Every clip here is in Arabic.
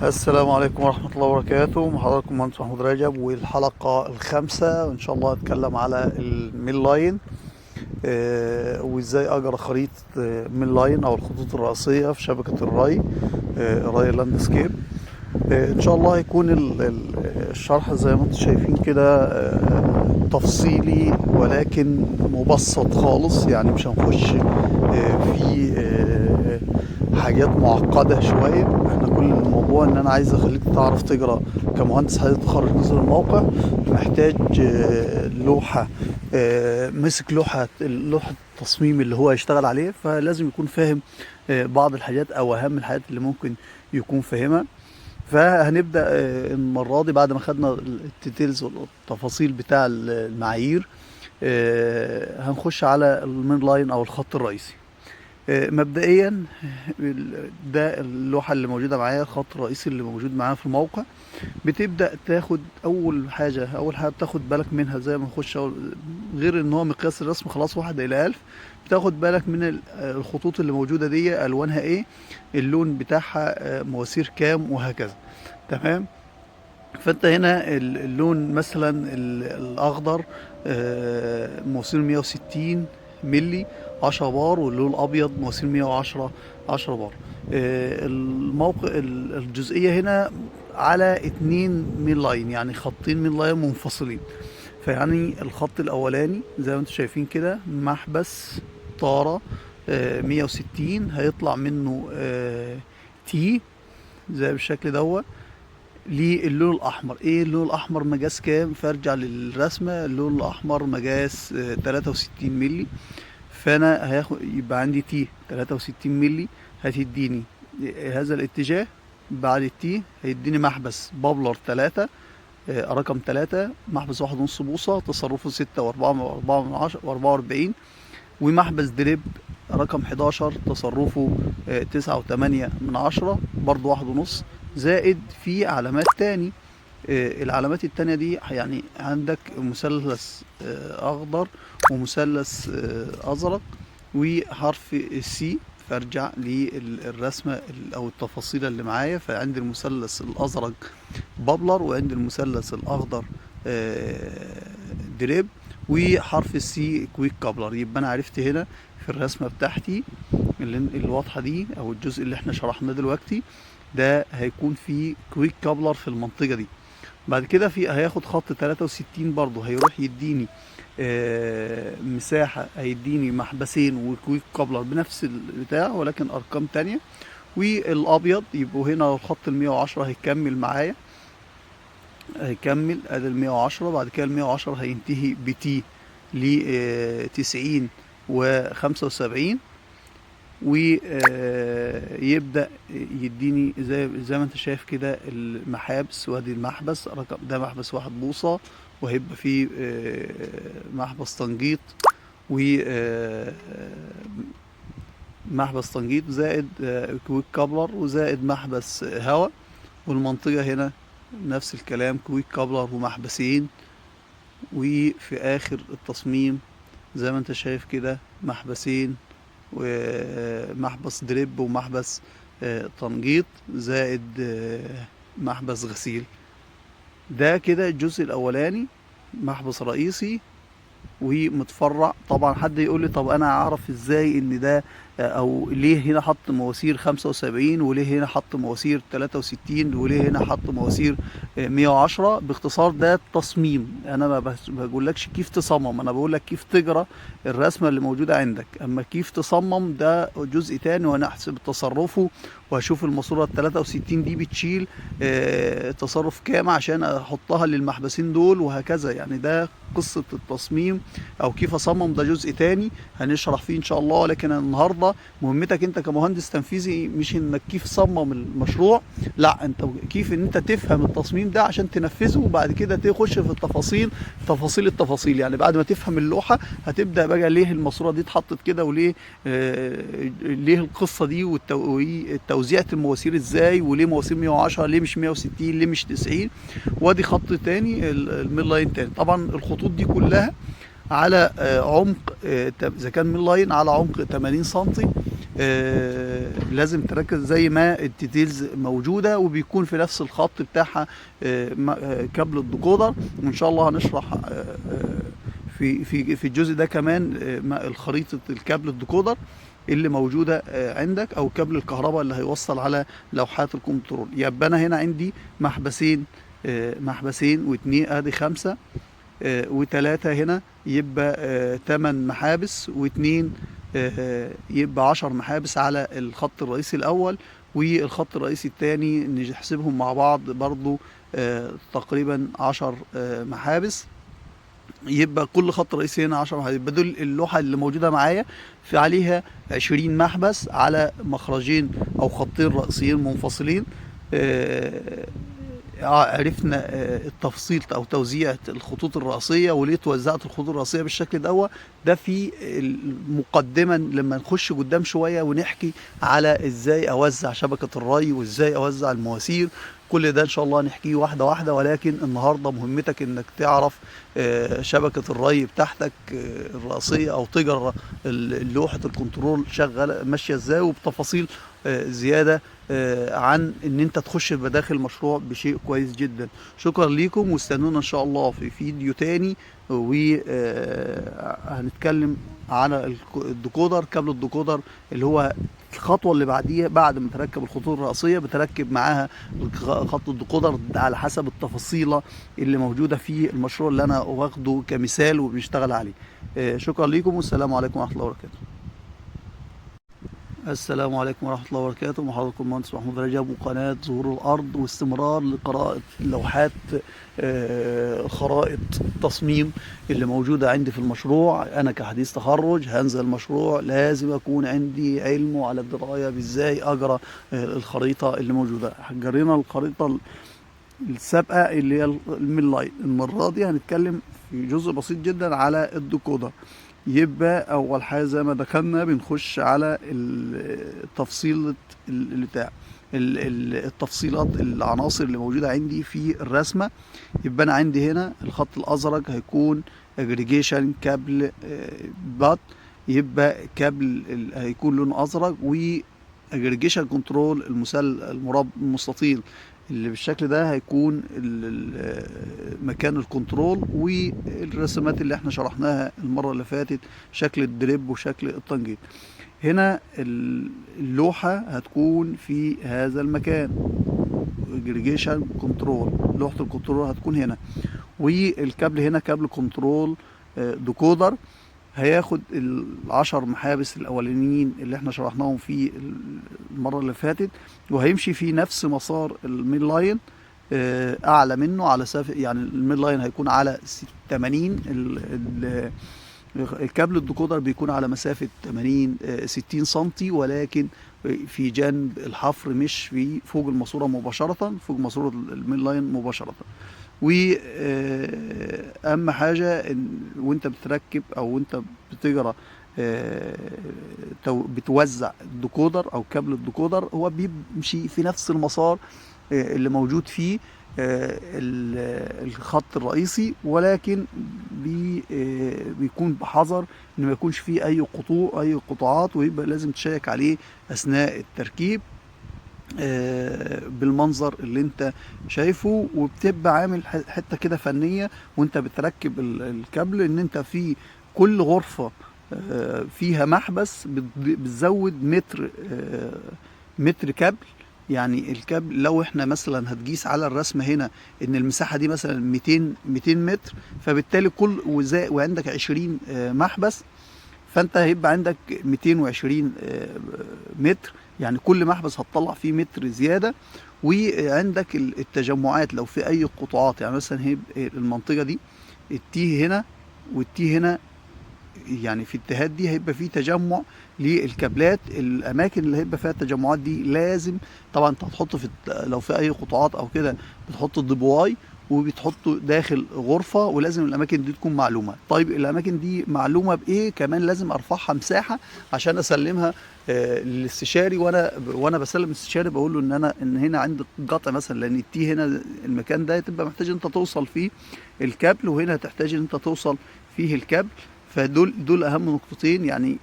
السلام عليكم ورحمة الله وبركاته. مع حضراتكم مهندس محمود رجب، والحلقة الخامسة وإن شاء الله هتكلم على الميل لاين. وإزاي أجرى خريطة ميل لاين أو الخطوط الرئيسية في شبكة الري، ري لاندسكيب. إن شاء الله هيكون الشرح زي ما انتم شايفين كده، تفصيلي ولكن مبسط خالص. يعني مش هنخش في حاجات معقدة شوية. احنا كل الموضوع ان انا عايز اخليك تعرف تجرى كمهندس حديث تخرج نزل الموقع. محتاج لوحة، مسك لوحة التصميم اللي هو هيشتغل عليه، فلازم يكون فاهم بعض الحاجات او اهم الحاجات اللي ممكن يكون فاهمها. فهنبدأ المرة دي بعد ما خدنا الديتيلز والتفاصيل بتاع المعايير، هنخش على المين لاين او الخط الرئيسي. مبدئيا ده اللوحة اللي موجودة معايا، الخط الرئيسي اللي موجود معايا في الموقع. بتبدأ تاخد أول حاجة بتاخد بالك منها زي ما نخش، غير ان هو مقياس الرسم خلاص 1/1000. بتاخد بالك من الخطوط اللي موجودة دي ألوانها ايه، اللون بتاعها مواسير كام، وهكذا. تمام. فانت هنا اللون مثلا الأخضر مواسير 160 ملي 10 بار، واللون الابيض مواسير 110 10 بار. الموقع الجزئيه هنا على 2 مين لاين، يعني خطين مين لاين منفصلين. فيعني الخط الاولاني زي ما انتم شايفين كده محبس طاره 160، هيطلع منه تي زي بالشكل دوت للون الاحمر. ايه اللون الاحمر مقاس كام؟ فارجع للرسمه. اللون الاحمر مقاس 63 ملي. فانا هياخد يبقى عندي تي 63 ملي، هتديني هذا الاتجاه. بعد التي هيديني محبس بابلر 3، رقم 3، محبس 1.5 بوصة، تصرفه 6.4 ومحبس دريب رقم 11، تصرفه 9.8 برضو 1.5، زائد في علامات تاني. العلامات التانية دي يعني عندك مثلث أخضر ومثلث أزرق وحرف السي. فارجع للرسمة أو التفاصيل اللي معايا. فعند المثلث الأزرق بابلر، وعند المثلث الأخضر دريب، وحرف السي كويك كابلر. يبقى أنا عرفت هنا في الرسمة بتاعتي اللي واضحة دي، أو الجزء اللي احنا شرحناه دلوقتي، ده هيكون فيه كويك كابلر في المنطقة دي. بعد كده هياخد خط 63 برضو، هيروح يديني مساحة، هيديني محبسين وكويك كابلر بنفس البتاع ولكن أرقام تانية. والأبيض يبقوا هنا الخط 110 هيكمل معايا، هيكمل ادي 110. بعد كده 110 هينتهي بتي ل 90 و75، ويبدأ يديني زي ما انت شايف كده المحابس. وادي المحبس رقم ده محبس 1 بوصة، وهيبقى فيه محبس تنجيط، و محبس تنجيط زائد كويك كابلر، وزائد محبس هواء. والمنطقة هنا نفس الكلام، كويك كابلر ومحبسين. وفي آخر التصميم زي ما انت شايف كده محبسين ومحبس دريب ومحبس تنجيط زائد محبس غسيل. ده كده الجزء الاولاني، محبس رئيسي ومتفرع. طبعا حد يقول لي طب انا اعرف ازاي ان ده، او ليه هنا حط مواسير 75 وليه هنا حط مواسير 63 وليه هنا حط مواسير 110؟ باختصار ده التصميم. انا ما بقولكش كيف تصمم، انا بقولك كيف تجرى الرسمه اللي موجوده عندك. اما كيف تصمم ده جزء تاني، وانا احسب تصرفه واشوف الماسوره 63 دي بتشيل تصرف كام عشان احطها للمحبسين دول، وهكذا. يعني ده قصه التصميم او كيف اصمم، ده جزء تاني هنشرح فيه ان شاء الله. لكن النهارده مهمتك انت كمهندس تنفيذي مش انك كيف تصمم المشروع، لا، انت كيف ان انت تفهم التصميم ده عشان تنفذه، وبعد كده تخش في التفاصيل. يعني بعد ما تفهم اللوحه هتبدا بقى ليه الماسوره دي اتحطت كده، وليه ليه القصه دي، وتوزيعه المواسير ازاي، وليه مواسير 110، ليه مش 160، ليه مش 90. وادي خط تاني الميل لاين تاني. طبعا الخطوط دي كلها على عمق، اذا كان ميل لاين على عمق 80 سنتي، لازم تركز زي ما الديتيلز موجوده، وبيكون في نفس الخط بتاعها كابل الديكودر. وان شاء الله هنشرح في الجزء ده كمان الخريطه الكابل الديكودر اللي موجوده عندك، او كابل الكهرباء اللي هيوصل على لوحات الكنترول. يبقى انا هنا عندي محبسين واثنين، ادي 5 و3 هنا، يبقى 8 محابس و2 يبقى 10 محابس على الخط الرئيسي الاول. والخط الرئيسي الثاني نحسبهم مع بعض برضو تقريبا 10 محابس. يبقى كل خط رئيسي هنا 10 محابس. يبقى دول اللوحه اللي موجوده معايا في عليها 20 محبس على مخرجين او خطين رئيسيين منفصلين. عرفنا التفصيل او توزيع الخطوط الرئيسيه وليه توزعت الخطوط الرئيسيه بالشكل ده في مقدما لما نخش قدام شويه ونحكي على ازاي اوزع شبكه الري وازاي اوزع المواسير. كل ده ان شاء الله نحكيه واحده واحده، ولكن النهارده مهمتك انك تعرف شبكه الري بتاعتك الرئيسيه، او تجرى لوحه الكنترول شغاله ماشيه ازاي، وبتفاصيل زياده عن ان انت تخش بداخل المشروع بشيء كويس جدا. شكرا ليكم، واستنونا ان شاء الله في فيديو تاني، وهنتكلم على الديكودر، كابل الديكودر اللي هو الخطوه اللي بعديها. بعد ما تركب الخطوط الرئيسيه بتركب معاها خط الديكودر على حسب التفاصيله اللي موجوده في المشروع اللي انا واخده كمثال وبنشتغل عليه. شكرا ليكم، والسلام عليكم ورحمه الله وبركاته. السلام عليكم ورحمة الله وبركاته. محاضركم المهندس محمود رجب، وقناة ظهور الأرض، واستمرار لقراءة لوحات خرائط التصميم اللي موجودة عندي في المشروع. أنا كحديث تخرج هنزل المشروع لازم أكون عندي علم وعلى دراية بإزاي أجرى الخريطة اللي موجودة. جرينا الخريطة السابقة اللي هي المين لاين. المرة دي هنتكلم في جزء بسيط جدا على الديكودر. يبقى اول حاجه زي ما دخلنا بنخش على التفصيلة بتاع التفصيلات، العناصر اللي موجوده عندي في الرسمه. يبقى انا عندي هنا الخط الازرق هيكون اجريجيشن كابل بات، يبقى كابل هيكون لونه ازرق، واجريجيشن كنترول المستطيل اللي بالشكل ده هيكون مكان الكنترول. والرسمات اللي احنا شرحناها المرة اللي فاتت، شكل الدريب وشكل التنجيد. هنا اللوحة هتكون في هذا المكان، اجريجيشن كنترول، لوحة الكنترول هتكون هنا. والكابل هنا كابل كنترول ديكودر، هياخد ال10 محابس الاولانيين اللي احنا شرحناهم في المره اللي فاتت، وهيمشي في نفس مسار المين لاين، اعلى منه على يعني المين لاين هيكون على 80. الكابل الديكودر بيكون على مسافه 60 سنتي، ولكن في جانب الحفر، مش في فوق الماسوره مباشره، فوق ماسوره المين لاين مباشره. واهم حاجه وانت بتركب او وانت بتجرى بتوزع الديكودر او كابل الديكودر، هو بيمشي في نفس المسار اللي موجود فيه الخط الرئيسي، ولكن بيكون بحذر ان ما يكونش فيه اي قطاعات، ويبقى لازم تشيك عليه اثناء التركيب بالمنظر اللي انت شايفه. وبتبقى عامل حته كده فنيه وانت بتركب الكابل، ان انت في كل غرفه فيها محبس بتزود متر كابل. يعني الكابل لو احنا مثلا هتقيس على الرسمه هنا ان المساحه دي مثلا 200 متر، فبالتالي وعندك 20 محبس، فانت هيبقى عندك 220 متر، يعني كل محبس هتطلع فيه متر زياده. وعندك التجمعات لو في اي قطاعات، يعني مثلا هيبقى المنطقه دي التيه هنا والتيه هنا، يعني في الاتجاهات دي هيبقى في تجمع للكابلات. الاماكن اللي هيبقى فيها التجمعات دي لازم طبعا انت هتحط لو في اي قطاعات او كده بتحط الضبواي وبتحطه داخل غرفه، ولازم الاماكن دي تكون معلومه. طيب الاماكن دي معلومه بايه كمان؟ لازم ارفعها مساحه عشان اسلمها للاستشاري. وانا بسلم الاستشاري بقول له ان هنا عندي قطع مثلا، لان التي هنا المكان ده تبقى محتاج انت توصل فيه الكابل، وهنا هتحتاج ان انت توصل فيه الكابل. فدول اهم نقطتين، يعني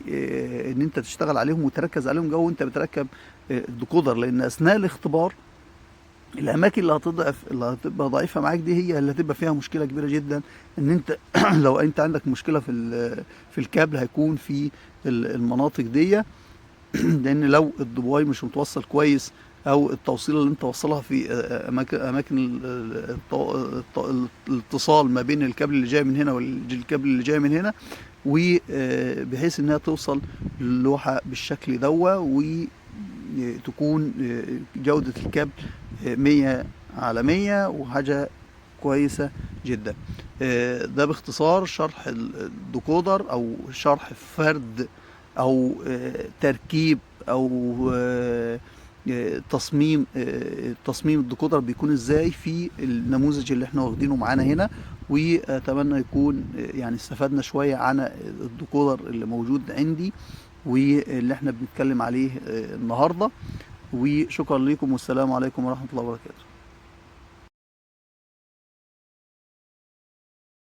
ان انت تشتغل عليهم وتركز عليهم جو وانت بتركب الديكودر، لان اثناء الاختبار الاماكن اللي هتضعف اللي هتبقى ضعيفه معاك دي هي اللي هتبقى فيها مشكله كبيره جدا. ان انت لو انت عندك مشكله في الكابل هيكون في المناطق دي. لان لو الضبواي مش متوصل كويس، او التوصيله اللي انت وصلها في اماكن الاتصال ما بين الكابل اللي جاي من هنا والكابل اللي جاي من هنا، وبحيث انها توصل للوحه بالشكل دوا، وتكون جوده الكابل 100/100 وحاجه كويسه جدا. ده باختصار شرح الديكودر، او شرح فرد، او تركيب، او تصميم الديكودر بيكون ازاي في النموذج اللي احنا واخدينه معانا هنا. واتمنى يكون يعني استفدنا شوية عن الديكودر اللي موجود عندي واللي احنا بنتكلم عليه النهاردة. وشكرا لكم، والسلام عليكم ورحمة الله وبركاته.